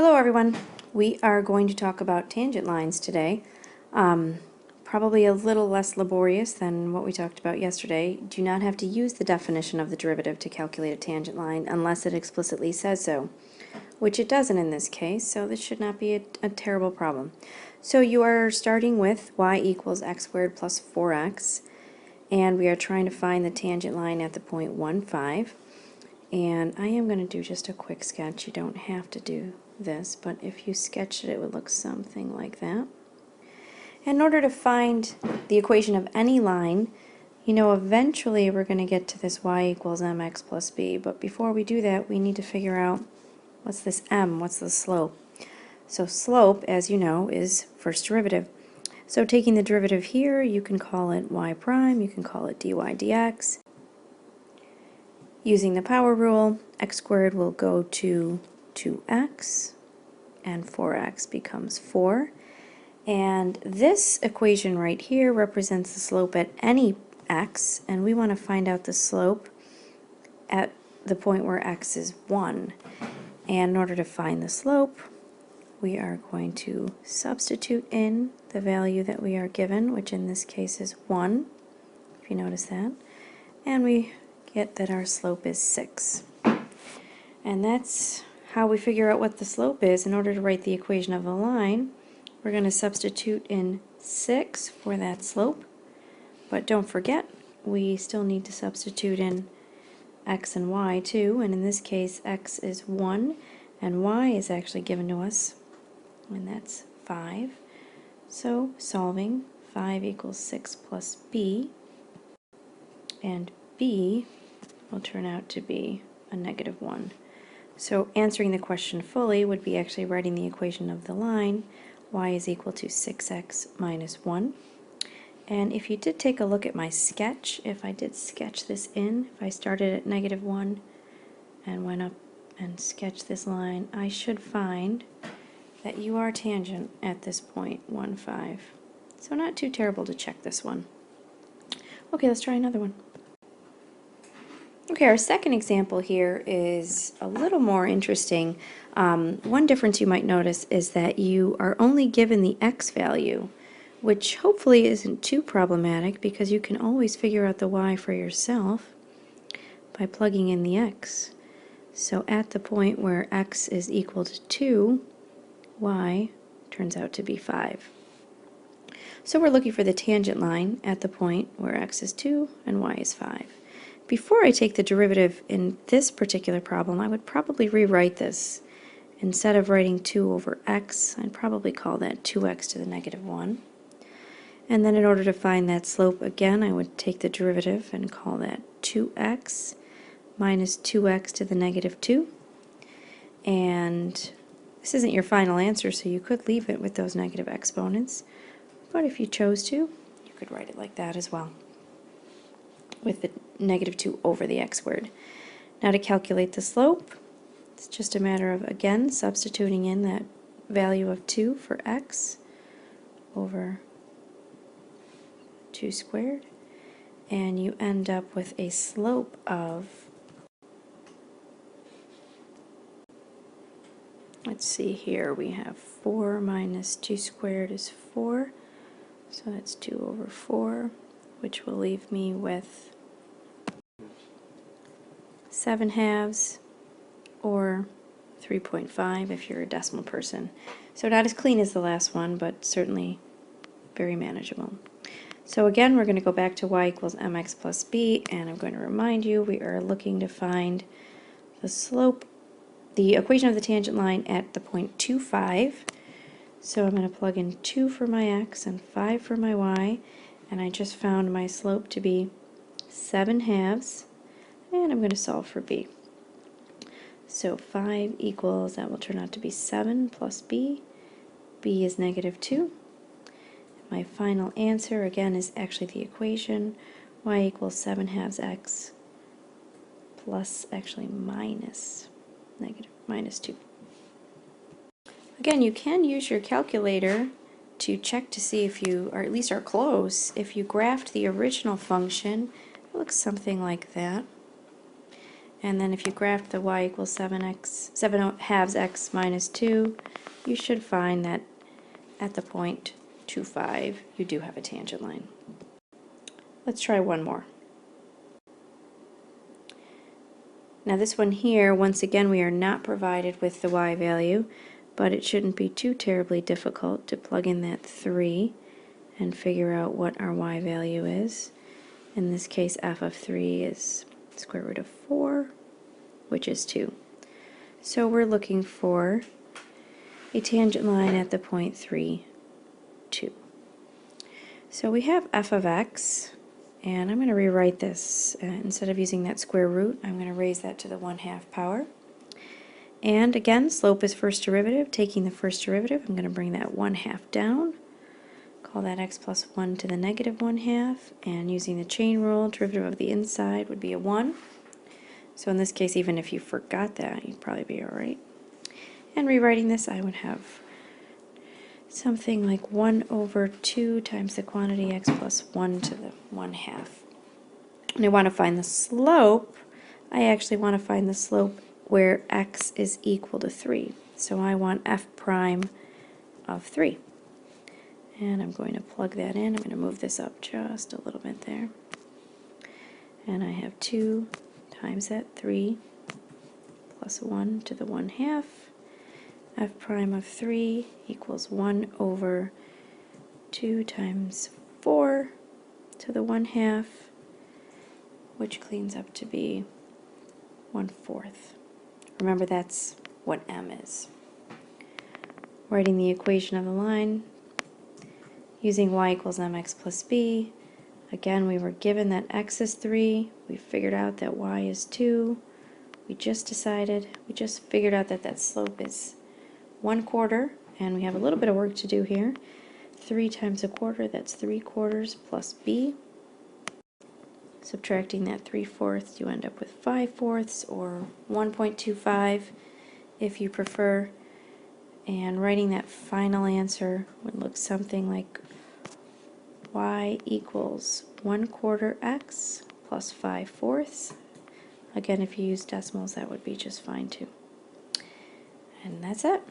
Hello everyone. We are going to talk about tangent lines today. Probably a little less laborious than what we talked about yesterday. Do not have to use the definition of the derivative to calculate a tangent line unless it explicitly says so, which it doesn't in this case, so this should not be a terrible problem. So you are starting with y equals x squared plus 4x, and we are trying to find the tangent line at the point 1, 5. And I am going to do just a quick sketch. You don't have to do this, but if you sketched it, it would look something like that. And in order to find the equation of any line, you know, eventually we're going to get to this y equals mx plus b, but before we do that, we need to figure out what's this m, what's the slope. So slope, as you know, is first derivative. So taking the derivative here, you can call it y prime, you can call it dy dx. Using the power rule, x squared will go to 2x, and 4x becomes 4. And this equation right here represents the slope at any x, and we want to find out the slope at the point where x is 1. And in order to find the slope, we are going to substitute in the value that we are given, which in this case is 1, if you notice that, and we get that our slope is 6. And that's how we figure out what the slope is. In order to write the equation of a line, we're going to substitute in 6 for that slope, but don't forget, we still need to substitute in x and y too, and in this case x is 1 and y is actually given to us, and that's 5. So solving, 5 equals 6 plus b, and b will turn out to be a -1. So answering the question fully would be actually writing the equation of the line, y is equal to 6x minus 1. And if you did take a look at my sketch, if I did sketch this in, if I started at -1 and went up and sketched this line, I should find that you are tangent at this point, 1, 5. So not too terrible to check this one. Okay, let's try another one. Okay, our second example here is a little more interesting. One difference you might notice is that you are only given the x value, which hopefully isn't too problematic because you can always figure out the y for yourself by plugging in the x. So at the point where x is equal to 2, y turns out to be 5. So we're looking for the tangent line at the point where x is 2 and y is 5. Before I take the derivative in this particular problem, I would probably rewrite this. Instead of writing 2 over x, I'd probably call that 2x to the -1. And then in order to find that slope again, I would take the derivative and call that 2x minus 2x to the -2. And this isn't your final answer, so you could leave it with those negative exponents. But if you chose to, you could write it like that as well, with the -2 over the x squared. Now to calculate the slope, it's just a matter of, again, substituting in that value of 2 for x over 2 squared, and you end up with a slope of, let's see here, we have 4 minus 2 squared is 4, so that's 2 over 4, which will leave me with 7/2, or 3.5 if you're a decimal person. So not as clean as the last one, but certainly very manageable. So again, we're going to go back to y equals mx plus b, and I'm going to remind you we are looking to find the slope, the equation of the tangent line at the point 2, 5. So I'm going to plug in 2 for my x and 5 for my y, and I just found my slope to be 7/2, and I'm going to solve for b. So 5 equals, that will turn out to be 7 plus b. b is -2. My final answer, again, is actually the equation, y equals 7/2 x plus, actually, minus 2. Again, you can use your calculator to check to see if you, or at least are close. If you graphed the original function, it looks something like that. And then if you graph the y equals 7 halves x minus 2, you should find that at the point 2, 5, you do have a tangent line. Let's try one more. Now this one here, once again, we are not provided with the y value, but it shouldn't be too terribly difficult to plug in that 3 and figure out what our y value is. In this case, f of 3 is square root of 4, which is 2. So we're looking for a tangent line at the point 3, 2. So we have f of x, and I'm going to rewrite this. Instead of using that square root, I'm going to raise that to the 1/2 power. And again, slope is first derivative. Taking the first derivative, I'm going to bring that 1/2 down. Call that x plus 1 to the negative 1/2. And using the chain rule, derivative of the inside would be a 1. So in this case, even if you forgot that, you'd probably be all right. And rewriting this, I would have something like 1 over 2 times the quantity x plus 1 to the 1/2. And I want to find the slope. I actually want to find the slope where x is equal to 3. So I want f prime of 3. And I'm going to plug that in. I'm going to move this up just a little bit there. And I have 2 times that 3 plus 1 to the 1/2. F prime of 3 equals 1 over 2 times 4 to the 1/2, which cleans up to be 1/4. Remember, that's what m is. Writing the equation of the line, using y equals mx plus b. Again, we were given that x is 3. We figured out that y is 2. We just figured out that that slope is 1/4, and we have a little bit of work to do here. 3 times 1/4, that's 3/4 plus b. Subtracting that 3/4, you end up with 5/4 or 1.25 if you prefer. And writing that final answer would look something like y equals 1/4 x plus 5/4. Again, if you use decimals, that would be just fine too. And that's it.